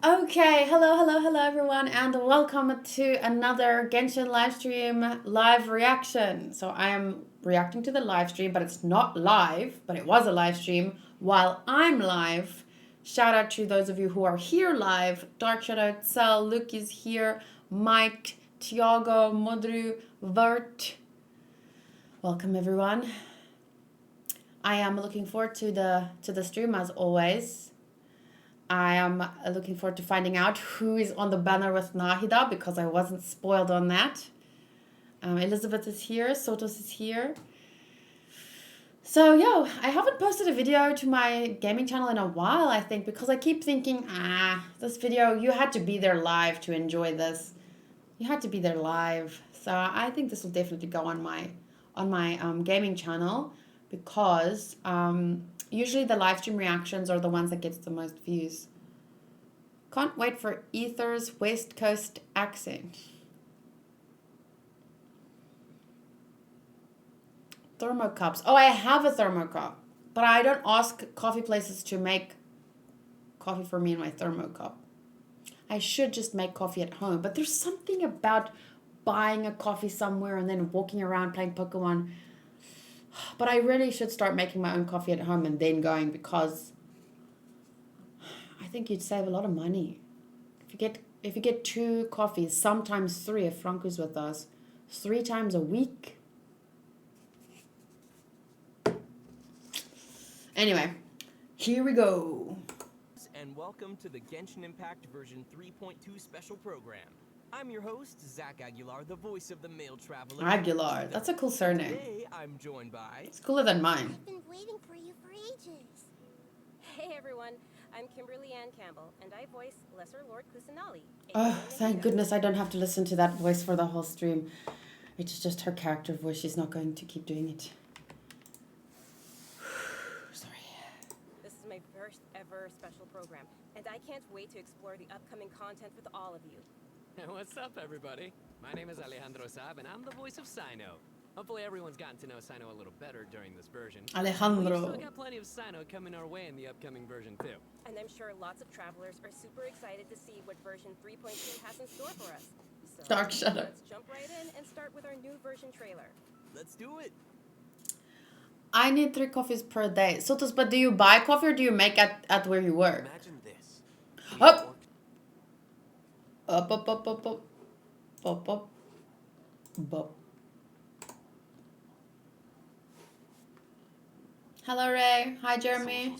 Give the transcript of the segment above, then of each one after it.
Okay, hello everyone, and welcome to another Genshin livestream live reaction. So I am reacting to the live stream, but it's not live, but it was a live stream while I'm live. Shout out to those of you who are here live. Dark Shadow, Cell, Luke is here, Mike, Tiago, Modru, Vert. Welcome everyone. I am looking forward to the stream as always. I am looking forward to finding out who is on the banner with Nahida because I wasn't spoiled on that. Elizabeth is here, Sotos is here. So yeah, I haven't posted a video to my gaming channel in a while, I think, because I keep thinking, this video, you had to be there live to enjoy this. You had to be there live. So I think this will definitely go on my gaming channel because usually the live stream reactions are the ones that gets the most views. Can't wait for Ether's West Coast accent. Thermocups. Oh, I have a thermocup, but I don't ask coffee places to make coffee for me in my thermocup. I should just make coffee at home, but there's something about buying a coffee somewhere and then walking around playing Pokemon. But I really should start making my own coffee at home and then going because I think you'd save a lot of money. If you get 2 coffees, sometimes 3 if Franco's with us, 3 times a week. Anyway, here we go. And welcome to the Genshin Impact version 3.2 special program. I'm your host, Zach Aguilar, the voice of the male traveler. Aguilar, that's a cool surname. Today, I'm joined by... It's cooler than mine. I've been waiting for you for ages. Hey everyone, I'm Kimberly Ann Campbell, and I voice Lesser Lord Kusanali. Oh, thank goodness I don't have to listen to that voice for the whole stream. It's just her character voice. She's not going to keep doing it. Sorry. This is my first ever special program, and I can't wait to explore the upcoming content with all of you. What's up, everybody? My name is Alejandro Saab, and I'm the voice of Sino. Hopefully everyone's gotten to know Sino a little better during this version. Alejandro. We've still got plenty of Sino coming our way in the upcoming version, too. And I'm sure lots of travelers are super excited to see what version 3.2 has in store for us. So, Dark Shadow. Let's jump right in and start with our new version trailer. Let's do it! I need 3 coffees per day. Sotos, but do you buy coffee or do you make at where you work? Imagine this. Up! Up, up, up, up, up. Up, up. Up. Hello, Ray. Hi, Jeremy.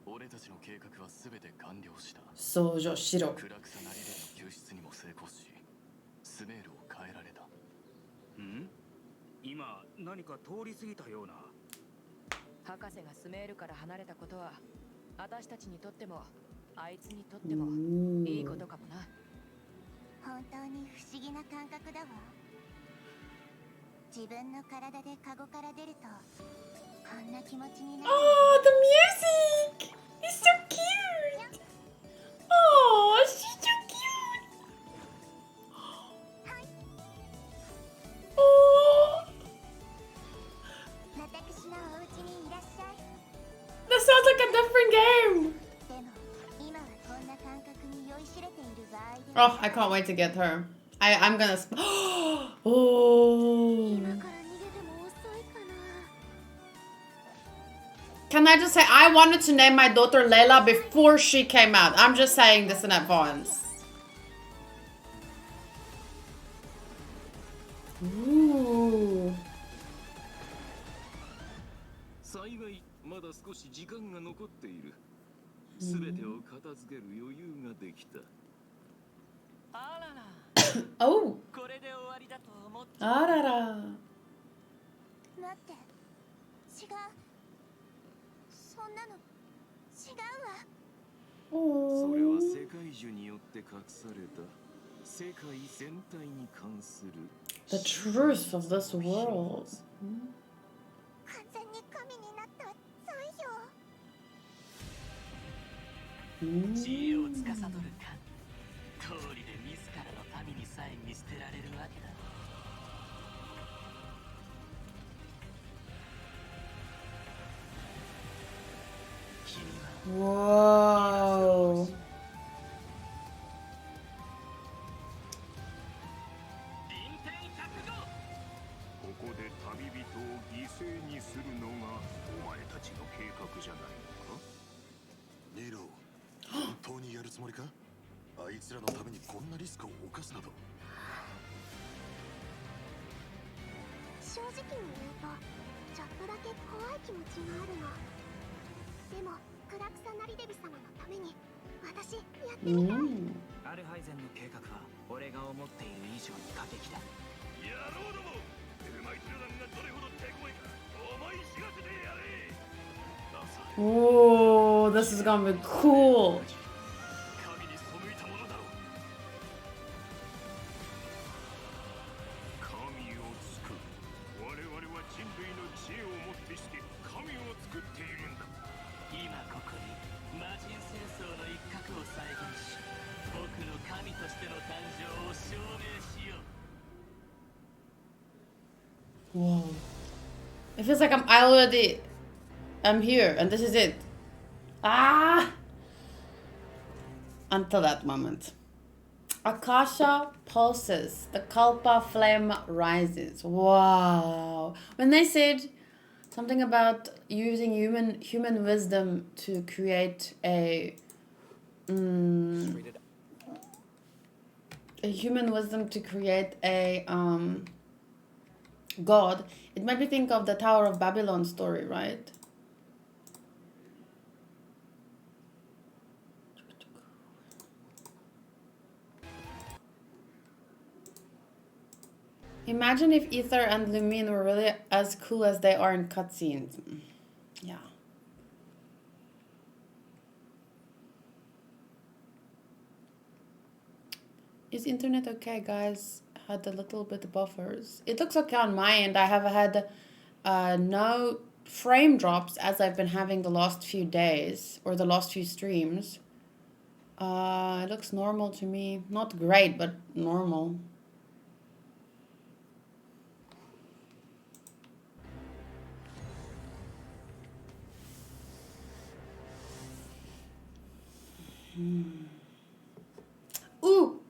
俺たちの計画はすべて完了した。相乗しろ。暗くさなりでの救出にも成功し、スメールを変えられた。ん？今何か通り過ぎたような。博士がスメールから離れたことは、私たちにとっても、あいつにとってもいいことかもな。本当に不思議な感覚だわ。自分の体でカゴから出るとこんな気持ちになる。Oh, the music! It's so cute! Oh, she's so cute! Oh! 私のお家にいらっしゃい。 That sounds like a different game! でも今はこんな感覚に酔いしれている場合で。 Oh, I can't wait to get her. I'm gonna... Oh! 今から逃げても遅いかな。 Can I just say, I wanted to name my daughter Layla before she came out. I'm just saying this in advance. Ooh. 幸いまだ少し時間が残っている。すべてを片付ける余裕ができた。あらら。 Oh. これで終わりだと思って。あらら。待って違うそんなの違うわ。それは世界樹によって隠された世界全体に関する The truth of this world. 完全に神になった最初。知恵を司るか。通りで自らの民にさえ見捨てられるわけだ。君は Whoa. いつらのためにこんなリスクを冒すなど。正直に言うとちょっとだけ怖い気持ちがあるの。でもクラクサナリデビ様のために私やってみたい。アルハイゼンの計画は俺が思っている以上に過激だ。野郎ども、テルマイツラ団がどれほど手強いか思い知らせてやれ。 Oh, this is gonna be cool. 神に背いたものだろう。神を作る。我々は人類の知恵をもってして神を作っているんだ。今ここに魔人戦争の一角を再現し、僕の神としての誕生を証明しよう。 Whoa. It feels like I'm here and this is it. Ah! Until that moment. Akasha pulses. The Kalpa flame rises. Wow. When they said something about using human wisdom to create a human wisdom to create a god, it made me think of the Tower of Babylon story, right? Imagine if Ether and Lumine were really as cool as they are in cutscenes. Yeah. Is internet okay, guys? Had a little bit of buffers. It looks okay on my end. I have had no frame drops as I've been having the last few days or the last few streams. It looks normal to me. Not great, but normal. Ooh!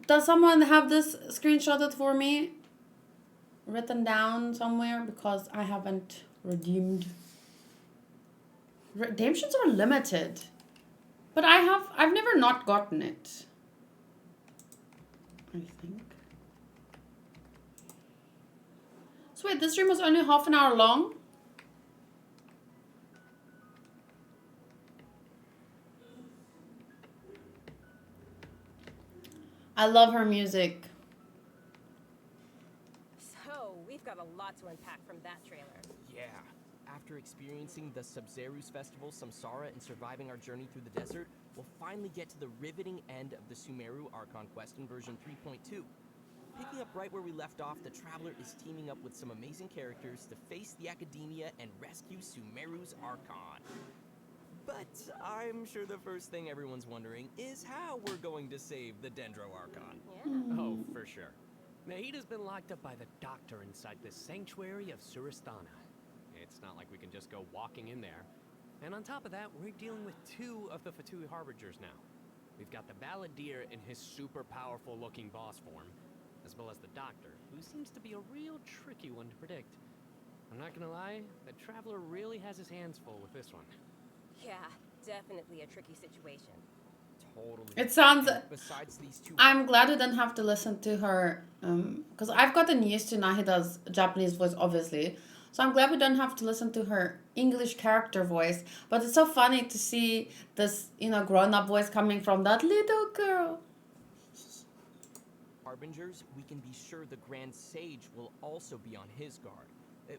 Does someone have this screenshotted for me? Written down somewhere? Because I haven't redeemed. Redemptions are limited. But I've never not gotten it. I think. So wait, this stream was only half an hour long? I love her music. So, we've got a lot to unpack from that trailer. Yeah. After experiencing the Sub-Zerus Festival, Samsara, and surviving our journey through the desert, we'll finally get to the riveting end of the Sumeru Archon quest in version 3.2. Picking up right where we left off, the Traveler is teaming up with some amazing characters to face the Academia and rescue Sumeru's Archon. But I'm sure the first thing everyone's wondering is how we're going to save the Dendro Archon. Yeah. Oh, for sure. Nahida's been locked up by the doctor inside the sanctuary of Suristana. It's not like we can just go walking in there. And on top of that, we're dealing with two of the Fatui Harbingers now. We've got the Balladeer in his super powerful looking boss form, as well as the doctor, who seems to be a real tricky one to predict. I'm not gonna lie, the Traveler really has his hands full with this one. Yeah, definitely a tricky situation. Totally. It sounds... Besides these two... I'm glad we didn't have to listen to her, because I've gotten used to Nahida's Japanese voice, obviously. So I'm glad we don't have to listen to her English character voice. But it's so funny to see this, grown-up voice coming from that little girl. Harbingers, we can be sure the Grand Sage will also be on his guard.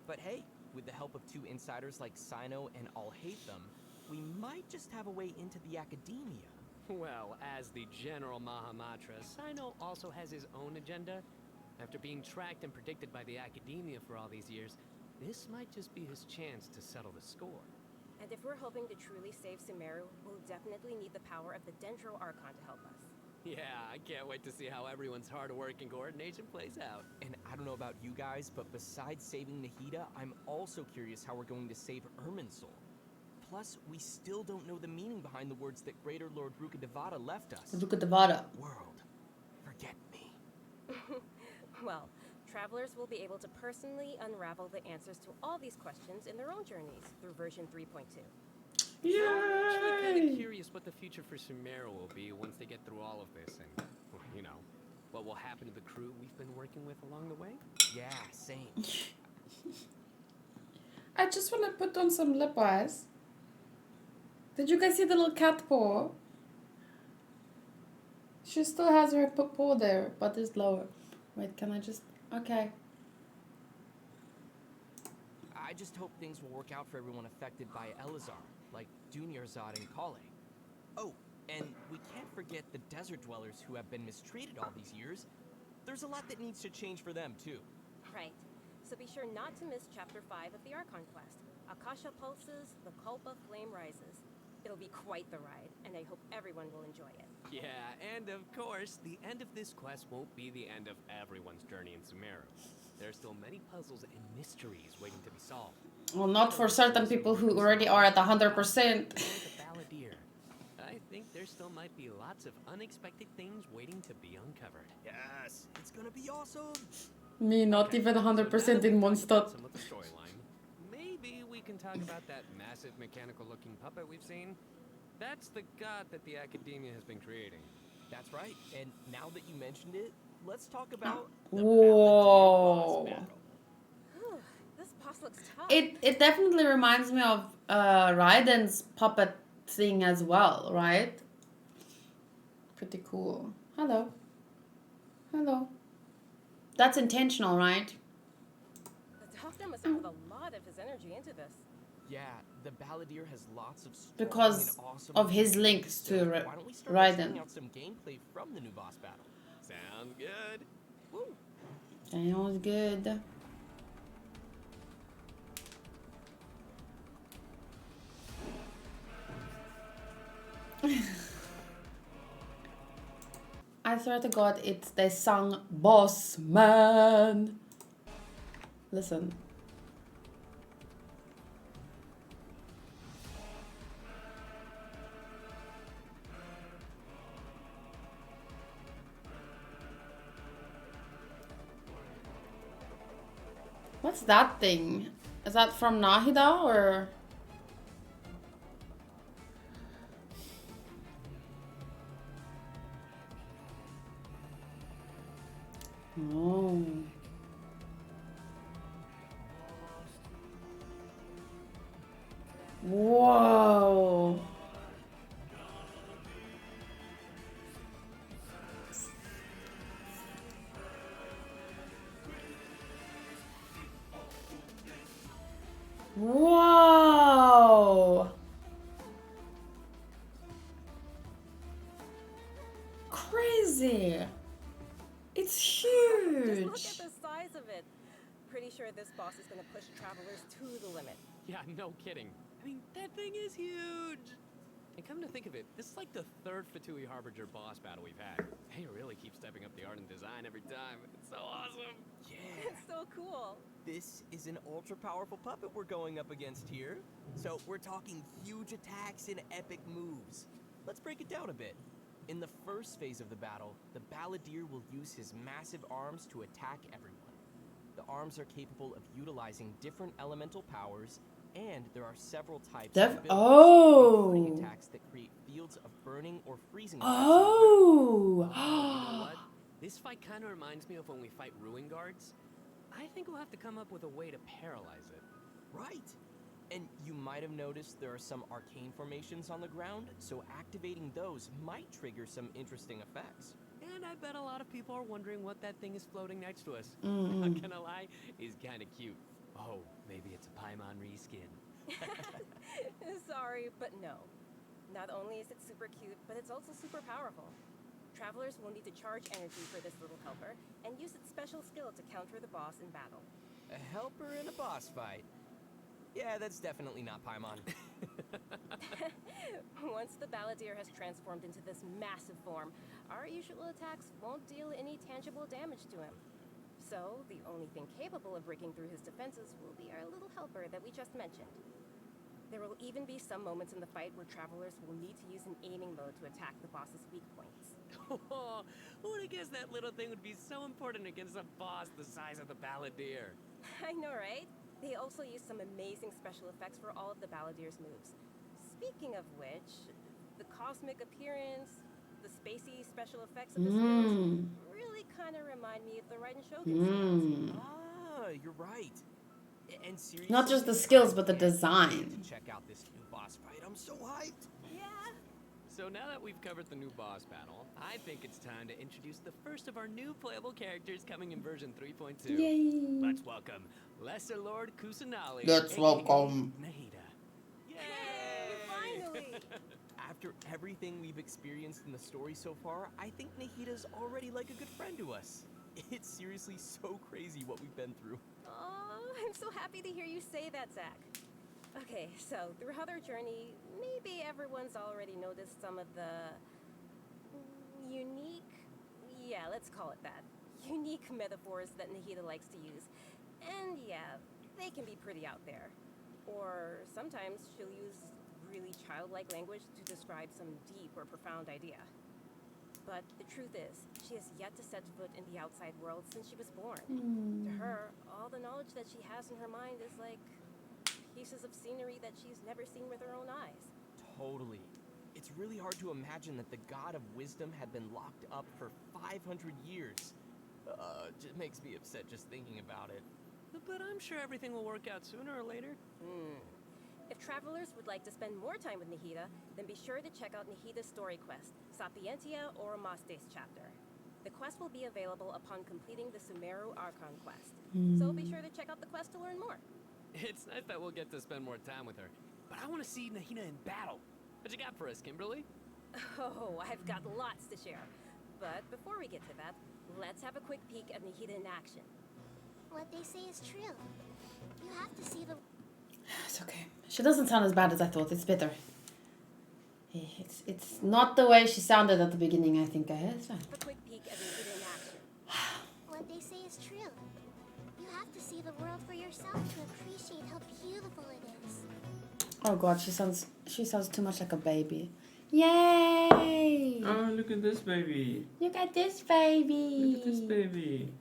But hey, with the help of two insiders like Sino and I'll Hate Them, we might just have a way into the Academia. Well, as the General Mahamatra, Sino also has his own agenda. After being tracked and predicted by the Academia for all these years, this might just be his chance to settle the score. And if we're hoping to truly save Sumeru, we'll definitely need the power of the Dendro Archon to help us. Yeah, I can't wait to see how everyone's hard work and coordination plays out. And I don't know about you guys, but besides saving Nahida, I'm also curious how we're going to save Irminsul. Plus, we still don't know the meaning behind the words that Greater Lord Rukkhadevata left us. Rukkhadevata. World, forget me. Well, travelers will be able to personally unravel the answers to all these questions in their own journeys through version 3.2. I'm actually kind Yay! of curious what the future for Sumeru will be once they get through all of this, and you know, what will happen to the crew we've been working with along the way. Yeah, same. I just want to put on some lip eyes. Did you guys see the little cat paw? She still has her paw there, but it's lower. Wait, can I just... Okay. I just hope things will work out for everyone affected by Elazar, like Dunyarzad and Kale. Oh, and we can't forget the desert dwellers who have been mistreated all these years. There's a lot that needs to change for them, too. Right. So be sure not to miss Chapter 5 of the Archon quest. Akasha pulses, the Kulpa flame rises. It'll be quite the ride, and I hope everyone will enjoy it. Yeah, and of course, the end of this quest won't be the end of everyone's journey in Sumeru. There are still many puzzles and mysteries waiting to be solved. Well, not for certain people who already are at 100%. I think there still might be lots of unexpected things waiting to be uncovered. Yes, it's gonna be awesome. Me, not even 100% in one stop. Some of the storyline. Maybe we can talk about that massive mechanical-looking puppet we've seen. That's the god that the Academia has been creating. That's right. And now that you mentioned it, let's talk about the Whoa. Paladin boss battle. Whew, this boss looks tough. It definitely reminds me of Raiden's puppet thing as well, right? Pretty cool. Hello. Hello. That's intentional, right? The doctor must have put a lot of his energy into this. Yeah, the Balladeer has lots of strong Because and awesome of his moves. links to So why don't we start by Raiden. checking out some gameplay from the new boss battle? Sounds good. Woo! Sounds good. I swear to God, it's the song Boss Man. Listen. What's that thing? Is that from Nahida or? Oh. Whoa. Whoa. Crazy. It's Just huge. look at the size of it. Pretty sure this boss is gonna push travelers to the limit. Yeah, no kidding. I mean, that thing is huge. And come to think of it, this is like the third Fatui Harbinger boss battle we've had. They really keep stepping up the art and design every time. It's so awesome. Yeah, It's so cool. this is an ultra-powerful puppet we're going up against here. So we're talking huge attacks and epic moves. Let's break it down a bit. In the first phase of the battle, the Balladeer will use his massive arms to attack everyone. The arms are capable of utilizing different elemental powers, and there are several types of abilities, including attacks that create fields of burning or freezing effects on the ground. Oh. You know what? This fight kind of reminds me of when we fight Ruin Guards. I think we'll have to come up with a way to paralyze it. Right. And you might have noticed there are some arcane formations on the ground, so activating those might trigger some interesting effects. And I bet a lot of people are wondering what that thing is floating next to us. Not gonna lie, he's kind of cute. Oh, maybe it's a Paimon reskin. Sorry, but no. Not only is it super cute, but it's also super powerful. Travelers will need to charge energy for this little helper, and use its special skill to counter the boss in battle. A helper in a boss fight. Yeah, that's definitely not Paimon. Once the Balladeer has transformed into this massive form, our usual attacks won't deal any tangible damage to him. So, the only thing capable of breaking through his defenses will be our little helper that we just mentioned. There will even be some moments in the fight where travelers will need to use an aiming mode to attack the boss's weak points. Who would have guessed that little thing would be so important against a boss the size of the Balladeer? I know, right? They also use some amazing special effects for all of the Balladeer's moves. speaking of which, the cosmic appearance, the spacey special effects of the skills really kind of remind me of the Raiden Shogun skills. Ah, you're right. And seriously, Not just the skills, I but the can't wait design. to check out this new boss fight. I'm so hyped. Yeah. So now that we've covered the new boss battle, I think it's time to introduce the first of our new playable characters coming in version 3.2. Yay. Let's welcome Lesser Lord Kusanali. Let's aka welcome. Nahida. Yay! Finally! After everything we've experienced in the story so far, I think Nahida's already like a good friend to us. It's seriously so crazy what we've been through. Oh, I'm so happy to hear you say that, Zach. Okay, so throughout our journey, maybe everyone's already noticed some of the let's call it that, unique metaphors that Nahida likes to use. And yeah, they can be pretty out there. Or sometimes she'll use really childlike language to describe some deep or profound idea. But the truth is, she has yet to set foot in the outside world since she was born. To her, all the knowledge that she has in her mind is like pieces of scenery that she's never seen with her own eyes. Totally. It's really hard to imagine that the god of wisdom had been locked up for 500 years. Just makes me upset just thinking about it. But I'm sure everything will work out sooner or later. If travelers would like to spend more time with Nahida, then be sure to check out Nahida's story quest, Sapientia Oromastes chapter. The quest will be available upon completing the Sumeru Archon quest. So be sure to check out the quest to learn more. It's nice that we'll get to spend more time with her. But I want to see Nahida in battle. What you got for us, Kimberly? Oh, I've got lots to share. But before we get to that, let's have a quick peek at Nahida in action. What they say is true. You have to see the... It's okay. She doesn't sound as bad as I thought. It's better. It's not the way she sounded at the beginning, I think. It's fine. A quick peek at Nahida in action. What they say is true. You have to see the world for yourself to appreciate how beautiful it is. Oh god, she sounds too much like a baby. Yay! Oh, look at this baby. Look at this baby. Look at this baby.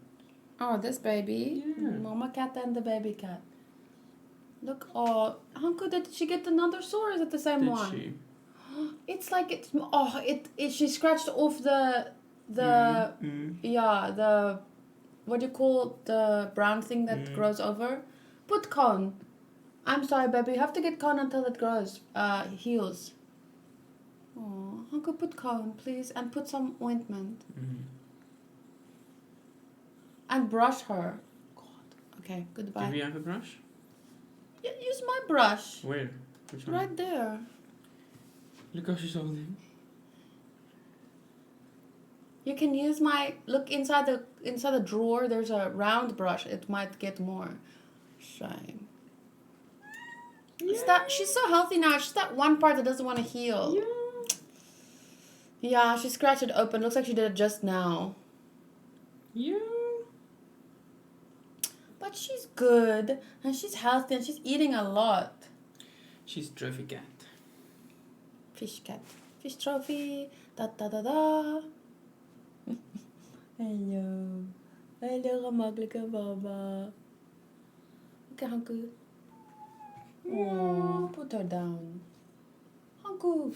Oh, this baby. Yeah. Mama cat and the baby cat. Look, oh, Hanko, did she get another sword? Or is it the same one? Did she? It's like she scratched off the what do you call the brown thing that grows over? Put cone. I'm sorry, baby. You have to get cone until it grows. Heals. Oh, Hanko, put cone, please, and put some ointment. And brush her. God. Okay, goodbye. Do we have a brush? Yeah, use my brush. Where? Which one? Right there. Look how she's holding. You can use my look inside the drawer. There's a round brush. It might get more shine. It's that she's so healthy now. It's just that one part that doesn't want to heal. Yeah, she scratched it open. Looks like she did it just now. Yeah. But she's good and she's healthy and she's eating a lot. She's trophy cat. Fish cat. Fish trophy. Da da da da. Hello. Hello, gemakkelijke baba. Okay, Hanku. Oh, put her down. Hanku.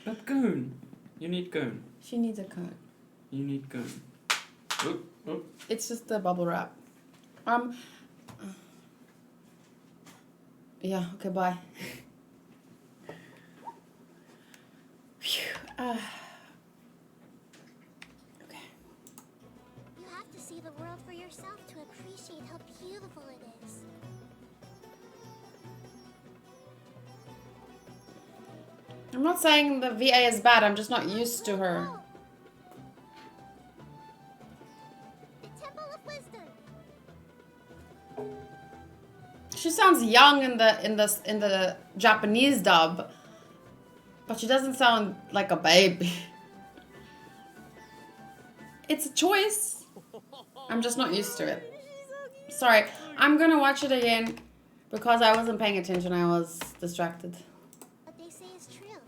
But cone. You need cone. She needs a cone. You need cone. Oh, oh. It's just the bubble wrap. Yeah, okay, bye. Okay. You have to see the world for yourself to appreciate how beautiful it is. I'm not saying the VA is bad, I'm just not used to her. The Temple of Wisdom. She sounds young in the Japanese dub, but she doesn't sound like a baby. It's a choice. I'm just not used to it. Sorry, I'm gonna watch it again because I wasn't paying attention. I was distracted. What they say is true.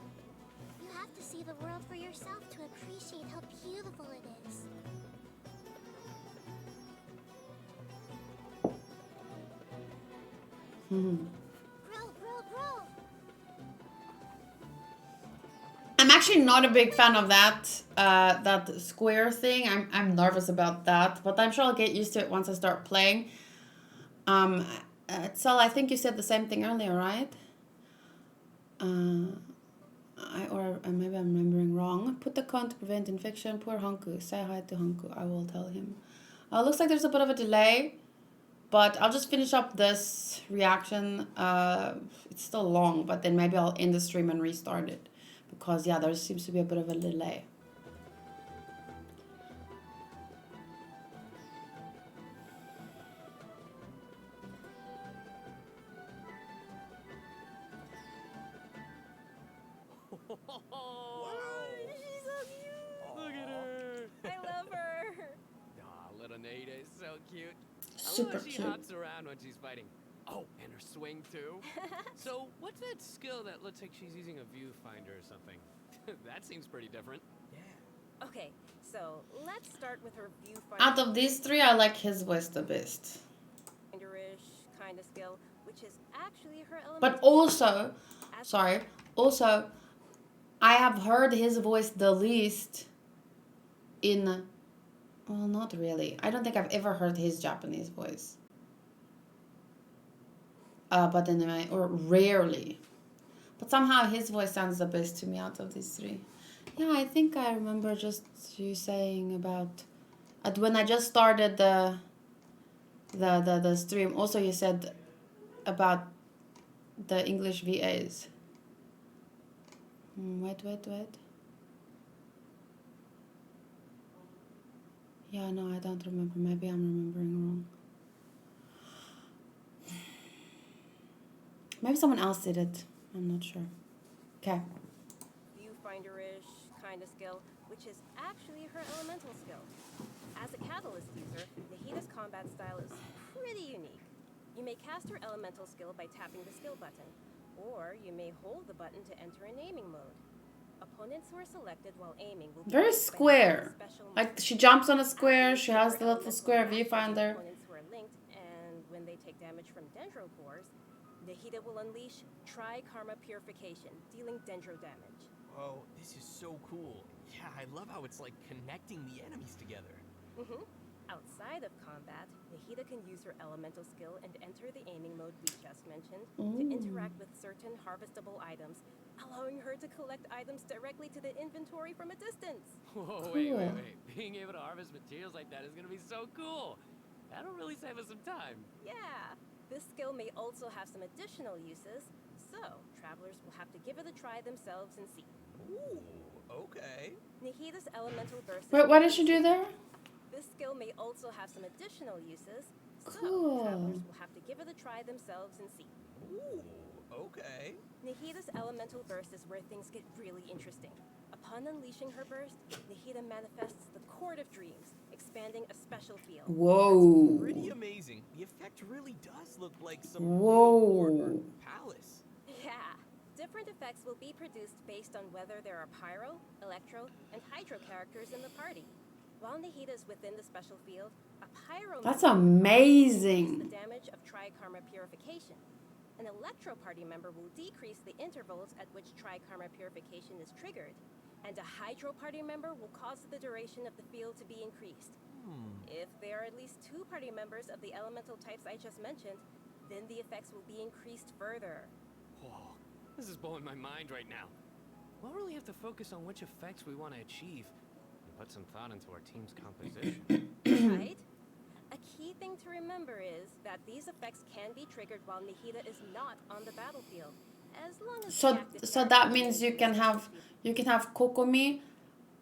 You have to see the world for yourself to appreciate how beautiful it is. Hmm. Grow, grow, grow. actually not a big fan of that that square thing. I'm nervous about that, but I'm sure I'll get used to it once I start playing. So I think you said the same thing earlier, right? Or maybe I'm remembering wrong. Put the cone to prevent infection. Poor Hanku. Say hi to Hanku. I will tell him. Looks like there's a bit of a delay, but I'll just finish up this reaction. It's still long, but then maybe I'll end the stream and restart it. Because, yeah, there seems to be a bit of a delay. She's so cute. Look at her. I love her. Aw, little Nahida is so cute. Super I love how she cute. hops around when she's fighting. Oh, and her swing too. So, what's that skill that looks like she's using a viewfinder or something? That seems pretty different. Yeah. Okay, so let's start with her viewfinder. Out of these three, I like his voice the best. Finderish kind of skill, which is actually her element. But also, I have heard his voice the least in... Well, not really. I don't think I've ever heard his Japanese voice. But anyway, or rarely. But somehow his voice sounds the best to me out of these three. Yeah, I think I remember just you saying about... when I just started the stream, also you said about the English VAs. Wait. Yeah, no, I don't remember. Maybe I'm remembering wrong. Maybe someone else did it. I'm not sure. Okay. Viewfinder-ish kind of skill, which is actually her elemental skill. As a catalyst user, Nahida's combat style is pretty unique. You may cast her elemental skill by tapping the skill button, or you may hold the button to enter an aiming mode. Opponents who are selected while aiming will be Very square. Like she jumps on a square, she has the little square viewfinder. Opponents who are linked, and when they take damage from dendro cores, Nahida will unleash Tri-Karma Purification, dealing dendro damage. Whoa, this is so cool. Yeah, I love how it's like connecting the enemies together. Outside of combat, Nahida can use her elemental skill and enter the aiming mode we just mentioned to interact with certain harvestable items, allowing her to collect items directly to the inventory from a distance. Whoa, wait. Being able to harvest materials like that is gonna be so cool. That'll really save us some time. Yeah, this skill may also have some additional uses, so travelers will have to give it a try themselves and see. Ooh, okay. Nahida's elemental burst. Wait, what did she do there? This skill may also have some additional uses, so Cool. travelers will have to give it a try themselves and see. Ooh, okay. Nahida's elemental burst is where things get really interesting. Upon unleashing her burst, Nahida manifests the Court of Dreams, expanding a special field. Whoa. Pretty amazing. The effect really does look like some Whoa. real palace. Yeah. Different effects will be produced based on whether there are pyro, electro, and hydro characters in the party. While Nahida is within the special field, a pyro That's member will amazing. increase the damage of Tri-Karma Purification. An electro party member will decrease the intervals at which Tri-Karma Purification is triggered, and a hydro party member will cause the duration of the field to be increased. If there are at least 2 party members of the elemental types I just mentioned, then the effects will be increased further. Whoa, this is blowing my mind right now. We'll really have to focus on which effects we want to achieve and put some thought into our team's composition. Right? A key thing to remember is that these effects can be triggered while Nahida is not on the battlefield, as long as the active So that character means is you can have Kokomi,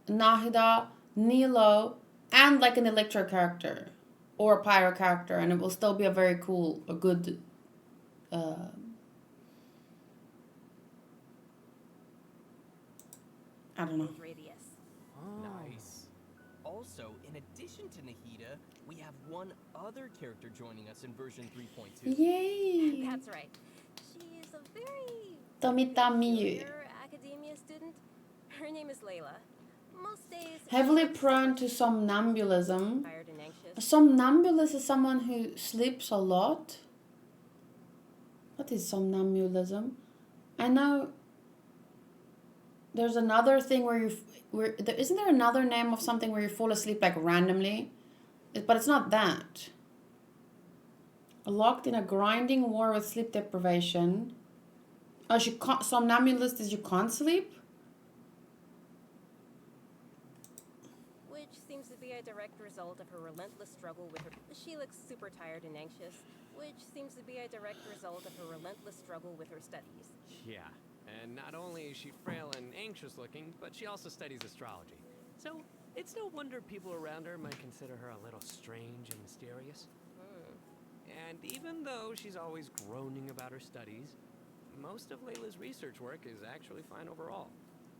Nahida, Nilo, and like an electro character or a pyro character, and it will still be a very cool, a good I don't know. radius. Nice. Also, in addition to Nahida, we have one other character joining us in version 3.2. Yay! That's right. She is a very Tomita Miyu. peculiar academia student. Her name is Layla. Most days Heavily she's prone to somnambulism. tired and anxious. A somnambulist is someone who sleeps a lot. What is somnambulism? I know There's another thing where isn't there another name of something where you fall asleep like randomly? But it's not that. Locked in a grinding war with sleep deprivation. Oh, she can't. Somnambulist is you can't sleep. Which seems to be a direct result of her relentless struggle with her. She looks super tired and anxious, which seems to be a direct result of her relentless struggle with her studies. Yeah, and not only is she frail and anxious looking, but she also studies astrology. So it's no wonder people around her might consider her a little strange and mysterious. And even though she's always groaning about her studies, most of Layla's research work is actually fine overall.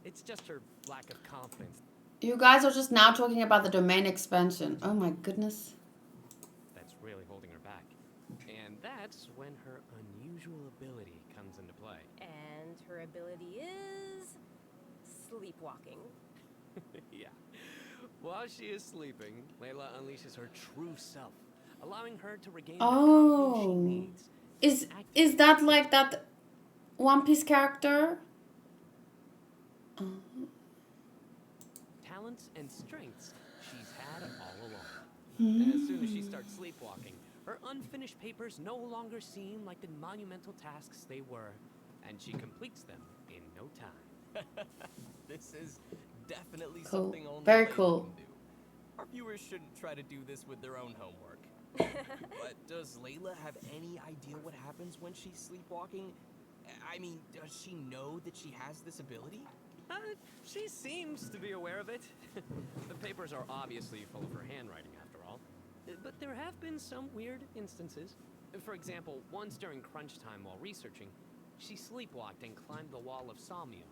It's just her lack of confidence You guys are just now talking about the domain expansion. Oh my goodness. that's really holding her back. And that's when her unusual ability comes into play. And her ability is sleepwalking. Yeah. While she is sleeping, Layla unleashes her true self, allowing her to regain the confidence she needs. Is that like that One Piece character? Talents and strengths she's had all along. As soon as she starts sleepwalking, her unfinished papers no longer seem like the monumental tasks they were, and she completes them in no time. This is definitely Cool. something only Very Layla cool. can do. Our viewers shouldn't try to do this with their own homework. But does Layla have any idea what happens when she's sleepwalking? I mean, does she know that she has this ability? She seems to be aware of it. The papers are obviously full of her handwriting, after all. But there have been some weird instances. For example, once during crunch time while researching, she sleepwalked and climbed the wall of Salmio,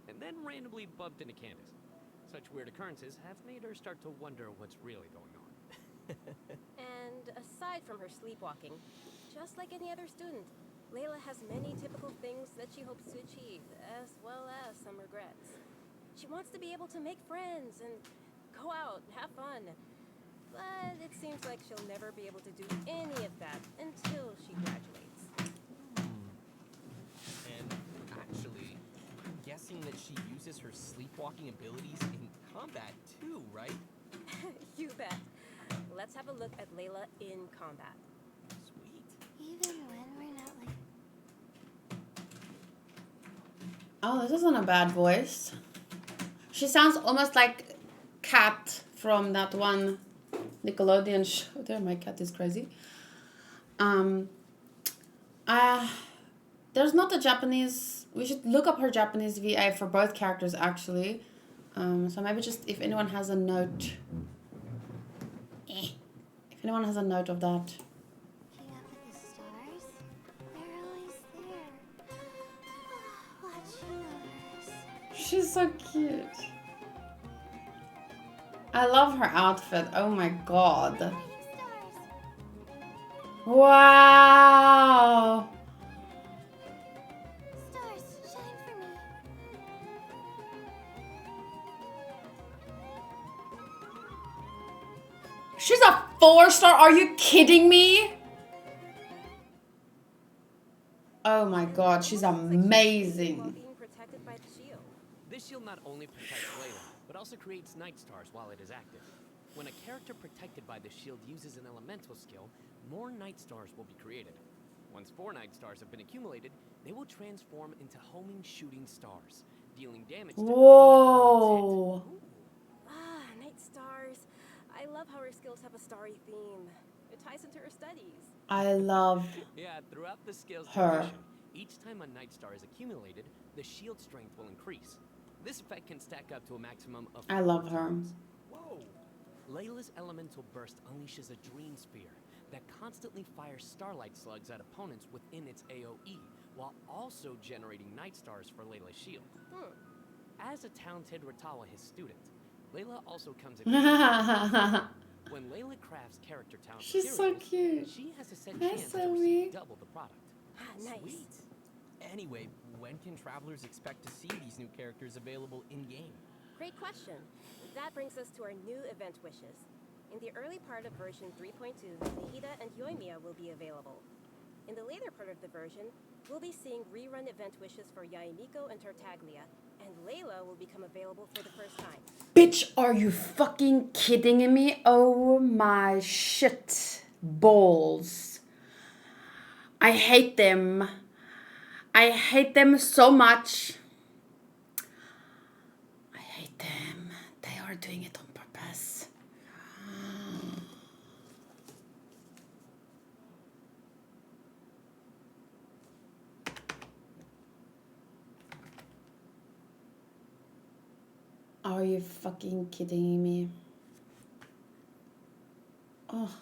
and then randomly bumped into Candace. Such weird occurrences have made her start to wonder what's really going on. And aside from her sleepwalking, just like any other student, Layla has many typical things that she hopes to achieve, as well as some regrets. She wants to be able to make friends and go out and have fun. But it seems like she'll never be able to do any of that until she graduates. And actually, I'm guessing that she uses her sleepwalking abilities in combat too, right? You bet. Let's have a look at Layla in combat. Sweet. Even when we're not like Oh, this isn't a bad voice. She sounds almost like Cat from that one Nickelodeon show. There, my cat is crazy. There's not a Japanese. We should look up her Japanese VA for both characters actually. So maybe just if anyone has a note. If anyone has a note of that. looking up at the stars, they're always there. Watching over us. She's so cute. I love her outfit. Oh my god. Shining stars. Wow. Stars, shine for me. She's a 4-star. Are you kidding me? Oh my god, she's While amazing. being protected by the shield. This shield not only protects Layla, but also creates night stars while it is active. When a character protected by the shield uses an elemental skill, more night stars will be created. Once 4 night stars have been accumulated, they will transform into homing shooting stars, dealing damage to any opponent's hit. Whoa. Night stars. I love how her skills have a starry theme. It ties into her studies. I love Yeah, throughout the skills her. duration, each time a night star is accumulated, the shield strength will increase. This effect can stack up to a maximum of I love 4 her. times. Whoa! Layla's elemental burst unleashes a dream sphere that constantly fires starlight slugs at opponents within its AoE, while also generating night stars for Layla's shield. As a talented Ratawa, his student, Layla also comes in. When Layla crafts character talent She's so materials, cute. she has a set Hi, chance to Zoe. receive double the product. Nice. Sweet. Anyway, when can travelers expect to see these new characters available in-game? Great question. That brings us to our new event wishes. In the early part of version 3.2, Nahida and Yoimiya will be available. In the later part of the version, we'll be seeing rerun event wishes for Yainiko and Tartaglia, and Layla will become available for the first time. Bitch, are you fucking kidding me? Oh my shit balls. I hate them. I hate them so much. I hate them. They are doing it on purpose. Are you fucking kidding me? Oh.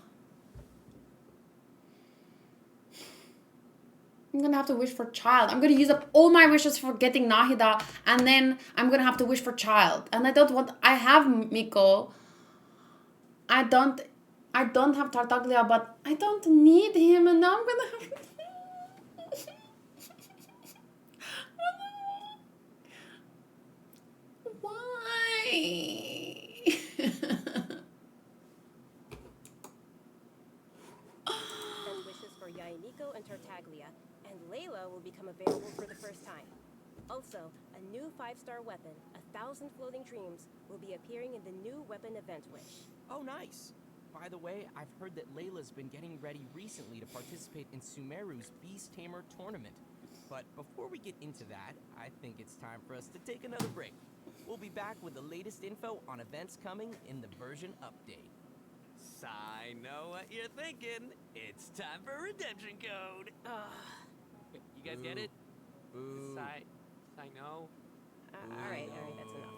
I'm gonna have to wish for child. I'm gonna use up all my wishes for getting Nahida, and then I'm gonna have to wish for child. And I don't want. I have Miko. I don't have Tartaglia, but I don't need him, and now I'm gonna have. Why? And wishes for Yainiko and Tartaglia, and Layla will become available for the first time. Also, a new 5-star weapon, 1,000 Floating Dreams, will be appearing in the new weapon event wish. Oh, nice. By the way, I've heard that Layla's been getting ready recently to participate in Sumeru's Beast Tamer tournament. But before we get into that, I think it's time for us to take another break. We'll be back with the latest info on events coming in the version update. I know what you're thinking. It's time for a redemption code. You guys get it? Boo. I know. Alright, that's enough.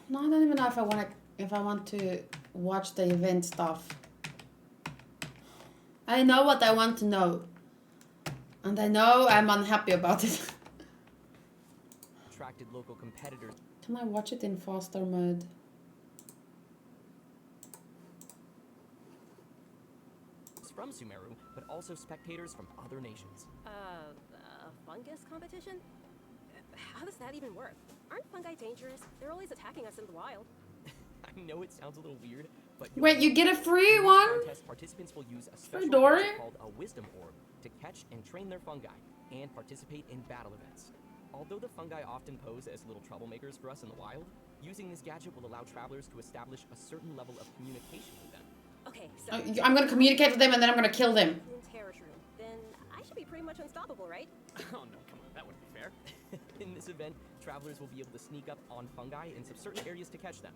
No, I don't even know if I want to watch the event stuff. I know what I want to know. And I know I'm unhappy about it. Attracted local competitors Can I watch it in faster mode? from Sumeru, but also spectators from other nations. A fungus competition? How does that even work? Aren't fungi dangerous? They're always attacking us in the wild. I know it sounds a little weird, but Wait, you get a free in this one? contest, participants will use a special Dory? gadget called a wisdom orb to catch and train their fungi and participate in battle events. Although the fungi often pose as little troublemakers for us in the wild, using this gadget will allow travelers to establish a certain level of communication with them. Okay, so I'm gonna communicate with them and then I'm gonna kill them. Terrace room. Then I should be pretty much unstoppable, right? Oh no, come on, that wouldn't be fair. In this event, travelers will be able to sneak up on fungi in some certain areas to catch them.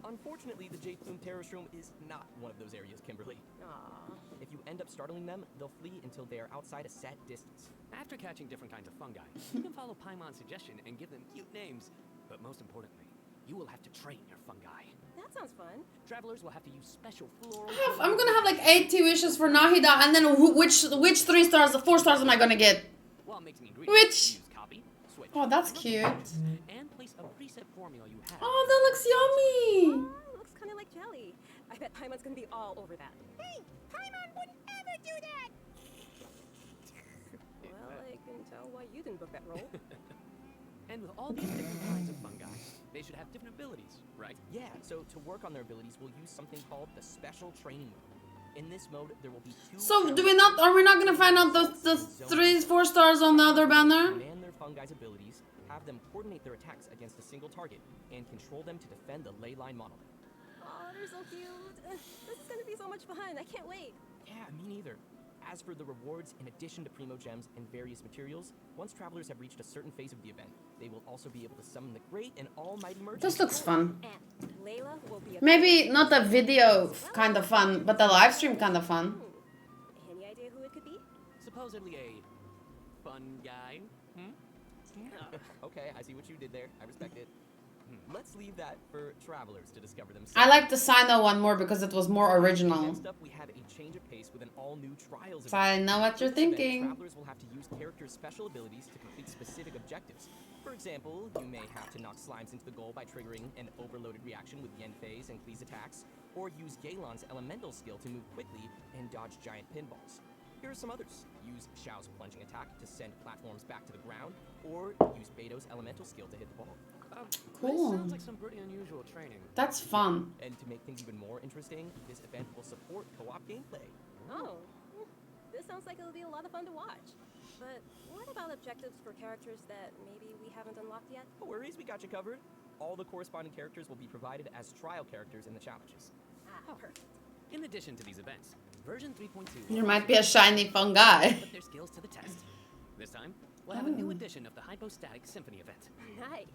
Unfortunately, the Jade Plume Terrace Room is not one of those areas, Kimberly. Aww. If you end up startling them, they'll flee until they are outside a set distance. After catching different kinds of fungi, you can follow Paimon's suggestion and give them cute names. But most importantly, you will have to train your fungi. That sounds fun. Travelers will have to use special floral... I'm gonna have like 80 wishes for Nahida, and then which 3 stars, 4 stars am I gonna get? While mixing ingredients, Which? use copy, switch, Oh, that's cute. and place a preset formula you have. Oh, that looks yummy. Looks kind of like jelly. I bet Paimon's gonna be all over that. Hey, Paimon wouldn't ever do that! Well, I can tell why you didn't book that role. And with all these different kinds of fungi, they should have different abilities, right? Yeah, so to work on their abilities, we'll use something called the Special Training Mode. In this mode, there will be 2... So are we not gonna find out the 3, 4 stars on the other banner? Command their fungi's abilities, have them coordinate their attacks against a single target, and control them to defend the ley line model. Oh, they're so cute. This is gonna be so much fun. I can't wait. Yeah, me neither. As for the rewards, in addition to Primo Gems and various materials, once travelers have reached a certain phase of the event, they will also be able to summon the great and almighty merchant. This looks fun. And Layla will be a Maybe not a video kind of fun, but the live stream kind of fun. Any idea who it could be? Supposedly a fun guy. Okay, I see what you did there. I respect it. Let's leave that for travelers to discover themselves. I like the Sino one more because it was more original. Next up, we have a change of pace with an all-new trials So event. I know what you're For this event, thinking. Travelers will have to use characters' special abilities to complete specific objectives. For example, you may have to knock slimes into the goal by triggering an overloaded reaction with Yen Phase and Klee's attacks, or use Galon's elemental skill to move quickly and dodge giant pinballs. Here are some others. use Xiao's plunging attack to send platforms back to the ground, or use Beto's elemental skill to hit the ball. Cool. This sounds like some pretty unusual training. That's fun. And to make things even more interesting, this event will support co-op gameplay. Oh, this sounds like it'll be a lot of fun to watch. But what about objectives for characters that maybe we haven't unlocked yet? No worries, we got you covered. All the corresponding characters will be provided as trial characters in the challenges. Ah, perfect. In addition to these events, version 3.2 There might be a shiny fun guy. put their skills to the test. This time, we'll have a new edition of the Hypostatic Symphony event. Nice.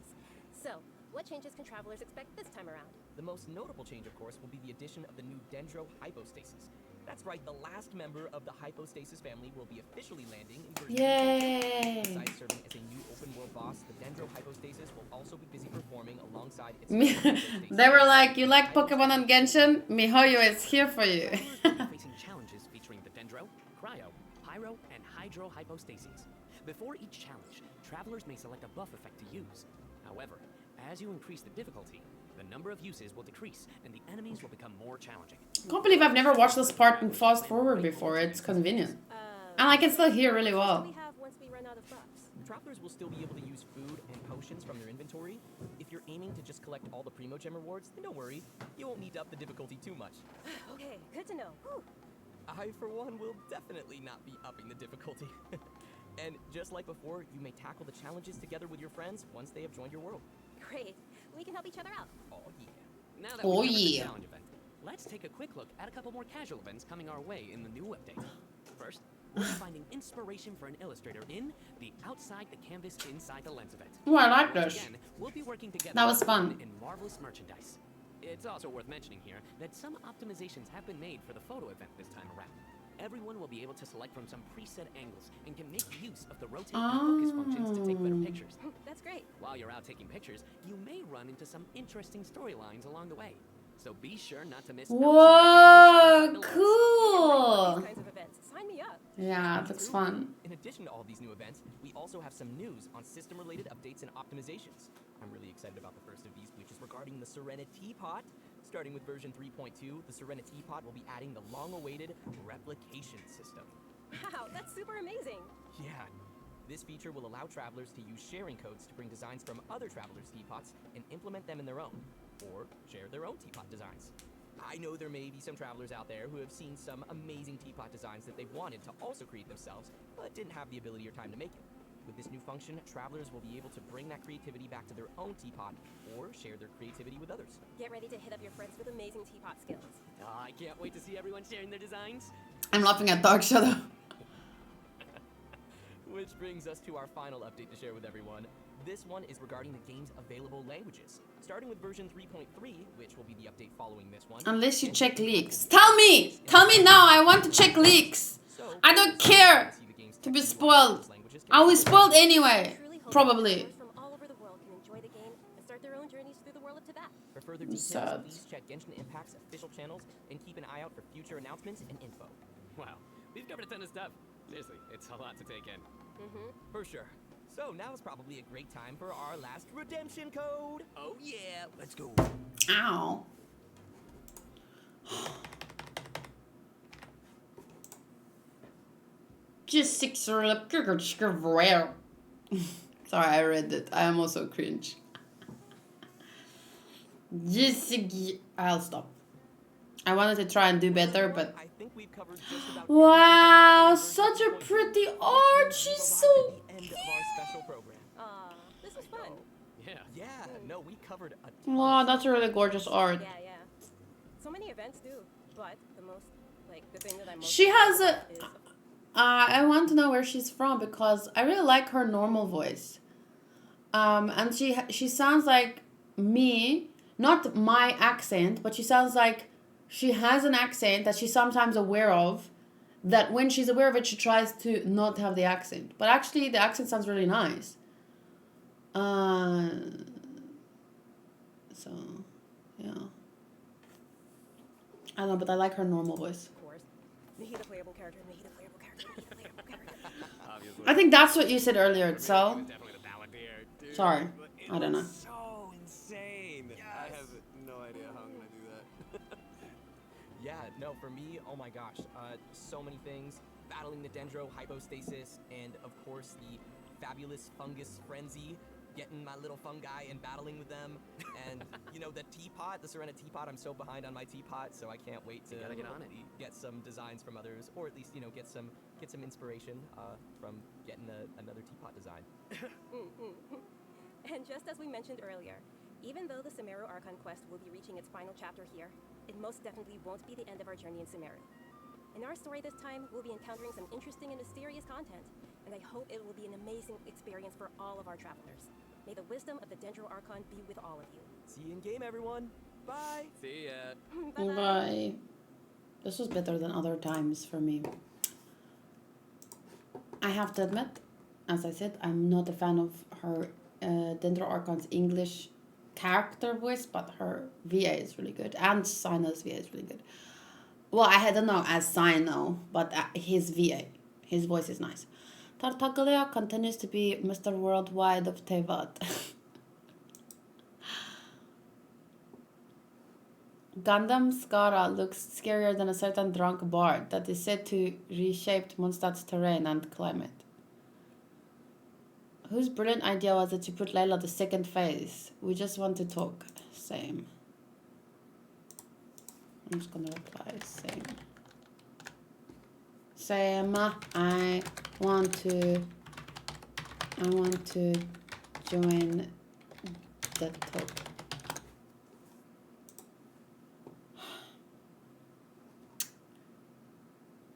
So, what changes can travelers expect this time around? The most notable change, of course, will be the addition of the new Dendro Hypostasis. That's right, the last member of the Hypostasis family will be officially landing in version 3.2. Yay! Besides serving as a new open-world boss, the Dendro Hypostasis will also be busy performing alongside its They were like, you like Pokemon on Genshin? Mihoyo is here for you. Travelers will be facing challenges featuring the Dendro, Cryo, Pyro, and Hydro Hypostases. Before each challenge, travelers may select a buff effect to use. However, as you increase the difficulty, the number of uses will decrease, and the enemies will become more challenging. I can't believe I've never watched this part in fast forward before. It's convenient. And I can still hear really What well. do we have once we run out of buffs? Travelers will still be able to use food and potions from their inventory. If you're aiming to just collect all the Primo Gem rewards, then don't worry. You won't need to up the difficulty too much. Okay, good to know. Whew. I, for one, will definitely not be upping the difficulty. And just like before, you may tackle the challenges together with your friends once they have joined your world. Great. We can help each other out. Oh, yeah. Now that Oh, we've covered the yeah. challenge event, let's take a quick look at a couple more casual events coming our way in the new update. First, we're finding inspiration for an illustrator in the Outside the Canvas Inside the Lens event. Oh, I like Once this. again, we'll be working together That was fun. in marvelous merchandise. It's also worth mentioning here that some optimizations have been made for the photo event this time around. Everyone will be able to select from some preset angles and can make use of the rotate and focus functions to take better pictures. That's great. While you're out taking pictures, you may run into some interesting storylines along the way. So be sure not to miss. Whoa, cool. These kinds of events. Sign me up. Yeah, it looks fun. In addition to all these new events, we also have some news on system-related updates and optimizations. I'm really excited about the first of these, which is regarding the Serenity Pot. Starting with version 3.2, the Serenity Pod will be adding the long-awaited replication system. Wow, that's super amazing. Yeah. This feature will allow travelers to use sharing codes to bring designs from other travelers' teapots and implement them in their own, or share their own teapot designs. I know there may be some travelers out there who have seen some amazing teapot designs that they've wanted to also create themselves, but didn't have the ability or time to make it. With this new function, travelers will be able to bring that creativity back to their own teapot or share their creativity with others. Get ready to hit up your friends with amazing teapot skills. I can't wait to see everyone sharing their designs. I'm laughing at Dark Shadow. Which brings us to our final update to share with everyone. This one is regarding the game's available languages. Starting with version 3.3, which will be the update following this one. Unless you check leaks. Tell me! Tell me now, I want to check leaks. I don't care to be spoiled. I was spoiled anyway. Probably. From all over the world can enjoy the game and start their own journeys through the world of Tibet. For further details, Sad. please check Genshin Impact's official channels and keep an eye out for future announcements and info. Wow, we've covered a ton of stuff. Seriously, it's a lot to take in. For sure. So now is probably a great time for our last redemption code. Oh yeah, let's go. Ow. Just 6 or rare. Sorry, I read it. I am also cringe. I'll stop. I wanted to try and do better, but I think we've covered just about wow, such a pretty art. She's so the end of our special program. This was fun. Yeah. Yeah, no, we covered a ton. wow. That's a really gorgeous art. Yeah. So many events do, but the thing that I'm most She has proud a. of is I want to know where she's from because I really like her normal voice. And she sounds like me, not my accent, but she sounds like she has an accent that she's sometimes aware of. That when she's aware of it, she tries to not have the accent. But actually, the accent sounds really nice. So, yeah. I don't know, but I like her normal voice. of course, Nahida playable character, Nahida playable character, Nahida playable character. Obviously. I think that's what you said earlier, so. Definitely the ballad here, dude. Sorry. But it I don't know. looks so insane. I have no idea how I'm gonna do that. Yeah, no, for me, oh my gosh, so many things. battling the Dendro Hypostasis, and of course the fabulous Fungus Frenzy, getting my little fungi and battling with them. And, you know, the teapot, the Serena teapot, I'm so behind on my teapot, so I can't wait to gotta get on it. get some designs from others, or at least, you know, get some inspiration from getting another teapot design. And just as we mentioned earlier, even though the Sumeru Archon quest will be reaching its final chapter here, it most definitely won't be the end of our journey in Sumeru. In our story this time, we'll be encountering some interesting and mysterious content, and I hope it will be an amazing experience for all of our travelers. May the wisdom of the Dendro Archon be with all of you. See you in game, everyone. Bye. See ya. Bye-bye. Bye. This was better than other times for me. I have to admit, as I said, I'm not a fan of her Dendro Archon's English character voice, but her VA is really good, and Sino's VA is really good. Well, I don't know as Sino, but his VA, his voice is nice. Tartaglia continues to be Mr. Worldwide of Tevat. Gundam Skara looks scarier than a certain drunk bard that is said to reshape Mondstadt's terrain and climate. Whose brilliant idea was it to put Layla the second phase? We just want to talk. Same. I'm just gonna reply. Same. Same. I want to join the talk.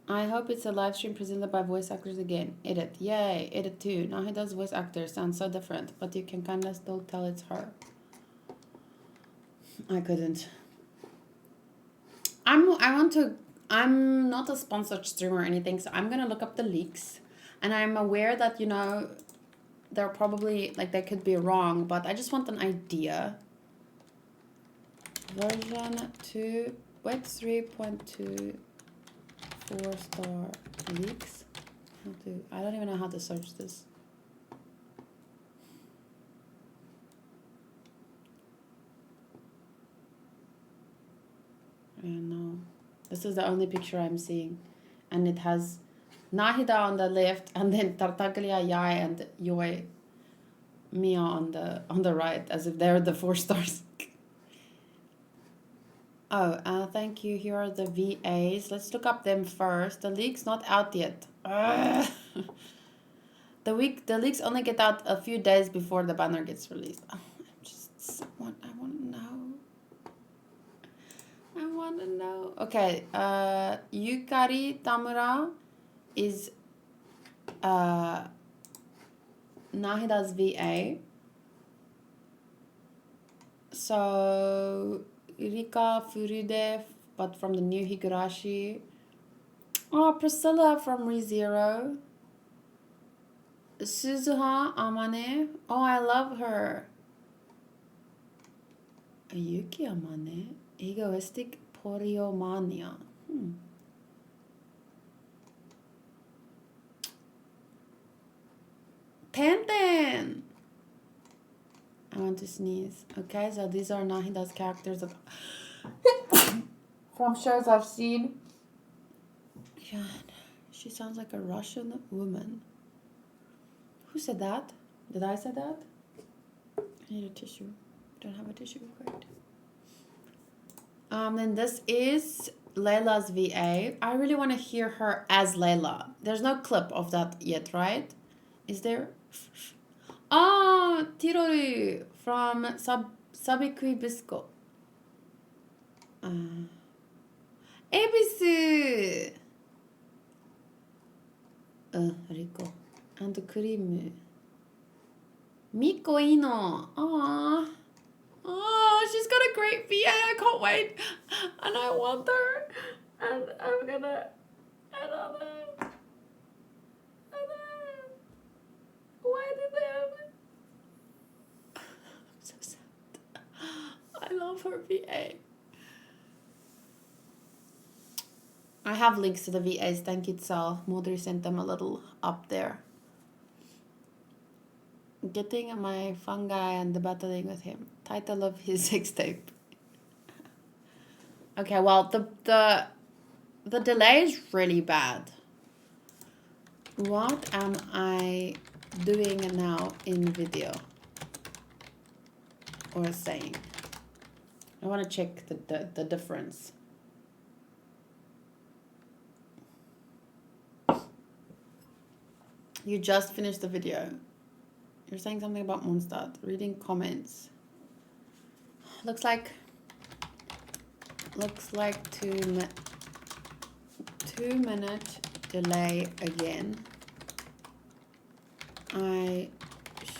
I hope it's a live stream presented by voice actors again. Edit. Yay. Edit too. Nahida's voice actor sounds so different, but you can kind of still tell it's her. I couldn't. I'm not a sponsored streamer or anything, so I'm gonna look up the leaks. And I'm aware that, you know, they're probably, like, they could be wrong, but I just want an idea. Version 2, wait, 3.2. 4-star leaks. I don't even know how to search this. I don't know. This is the only picture I'm seeing, and it has Nahida on the left, and then Tartaglia, Yai, and Yoi Mia on the right, as if they're the 4 stars. Oh, thank you. Here are the VAs. Let's look up them first. The leak's not out yet. The leaks only get out a few days before the banner gets released. Oh, I want to know. I want to know. Okay, Yukari Tamura is Nahida's VA. So Rika Furude, but from the new Higurashi. Oh, Priscilla from ReZero. Suzuha Amane. Oh, I love her. Yuki Amane. Egoistic Poriomania. Tenten! I want to sneeze. Okay, so these are Nahida's characters from shows I've seen. God, she sounds like a Russian woman. Who said that? Did I say that? I need a tissue. Don't have a tissue. Great. And this is Layla's VA. I really want to hear her as Layla. There's no clip of that yet, right? Is there? Oh, Tiroru from Sabikui Bisco. Ebisu! Riko. And Cream. Miko Ino. Aww. Oh, she's got a great VA. I can't wait. And I want her. And I'm gonna... I don't know. Why did they have it? I'm so sad. I love her VA. I have links to the VAs. Thank you, Sal. Modri sent them a little up there. Getting my fungi and battling with him. Title of his sex tape. Okay, well, the delay is really bad. What am I doing now in video? Or saying? I want to check the difference. You just finished the video. You're saying something about Mondstadt. Reading comments. Looks like 2-minute delay again. I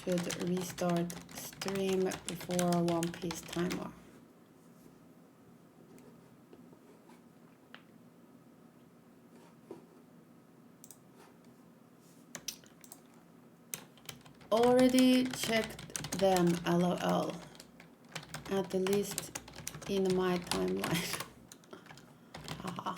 should restart stream before One Piece timer. Already checked them, lol. At the least in my timeline. Haha.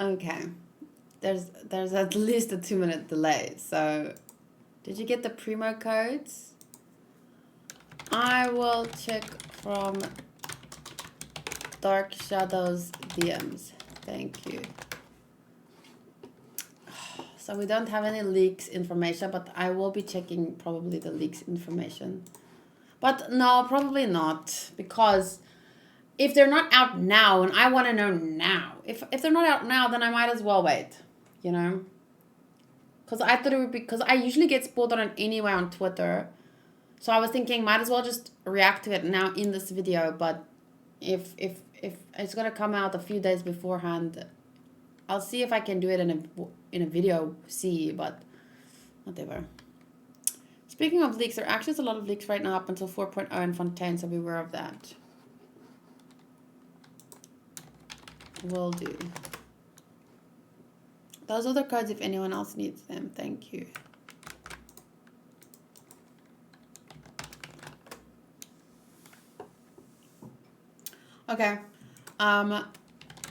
Okay. There's at least a 2-minute delay. So, did you get the promo codes? I will check from Dark Shadows DMs. Thank you. So we don't have any leaks information, but I will be checking probably the leaks information. But no, probably not, because if they're not out now, and I want to know now, if they're not out now, then I might as well wait, you know? Because I thought it would be, because I usually get spoiled on it anyway on Twitter. So I was thinking, might as well just react to it now in this video, but if it's gonna come out a few days beforehand, I'll see if I can do it in a video, but whatever. Speaking of leaks, there actually is a lot of leaks right now up until 4.0 in Fontaine, so be aware of that. Will do. Those are the codes if anyone else needs them. Thank you. Okay.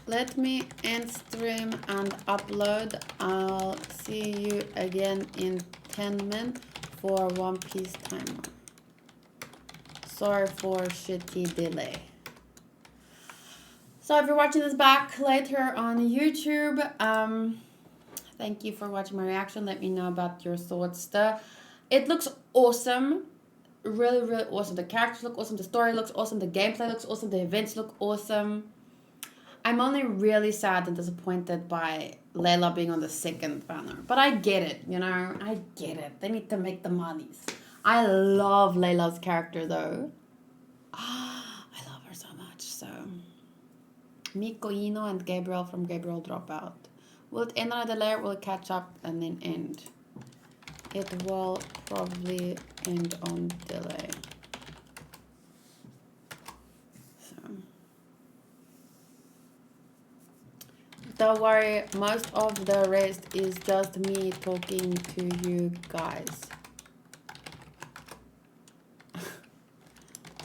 Let me end stream and upload. I'll see you again in 10 minutes for One Piece timer. Sorry for shitty delay. So if you're watching this back later on YouTube, thank you for watching my reaction. Let me know about your thoughts. It looks awesome. Really, really awesome. The characters look awesome. The story looks awesome. The gameplay looks awesome. The events look awesome. I'm only really sad and disappointed by Layla being on the second banner. But I get it, you know? I get it. They need to make the monies. I love Layla's character, though. I love her so much, so... Miko Ino and Gabriel from Gabriel Dropout. Will it end on a delay or will it catch up and then end? It will probably end on delay. So. Don't worry, most of the rest is just me talking to you guys.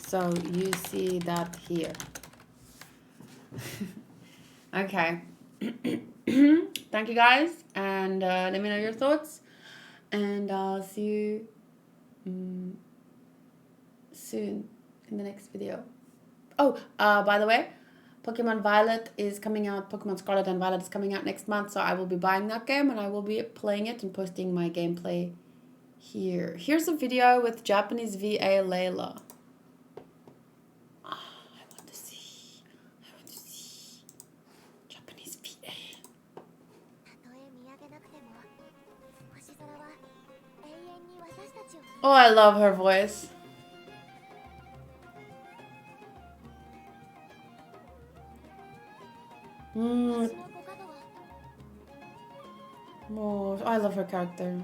So you see that here. Okay. Thank you guys, and let me know your thoughts, and I'll see you soon in the next video. Oh, by the way, Pokemon Violet is coming out. Pokemon Scarlet and Violet is coming out next month, so I will be buying that game and I will be playing it and posting my gameplay here. Here's a video with Japanese VA Layla. Oh, I love her voice. Oh, I love her character.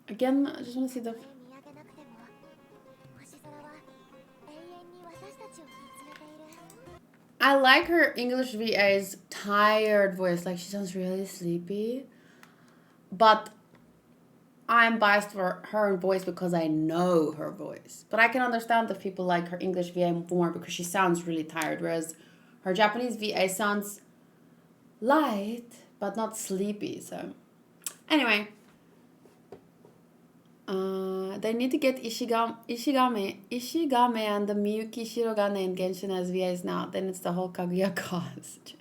Again, I just want to see the... I like her English VA's tired voice. Like, she sounds really sleepy. But I'm biased for her voice because I know her voice. But I can understand if people like her English VA more because she sounds really tired, whereas her Japanese VA sounds light but not sleepy. So anyway, they need to get Ishigame and the Miyuki Shirogane in Genshin as VAs now. Then it's the whole Kaguya cast.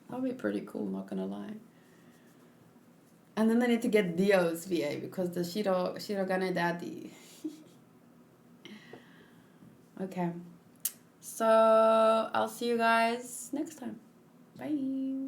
That would be pretty cool, not gonna lie. And then they need to get Dio's VA because the Shirogane daddy. Okay. So I'll see you guys next time. Bye.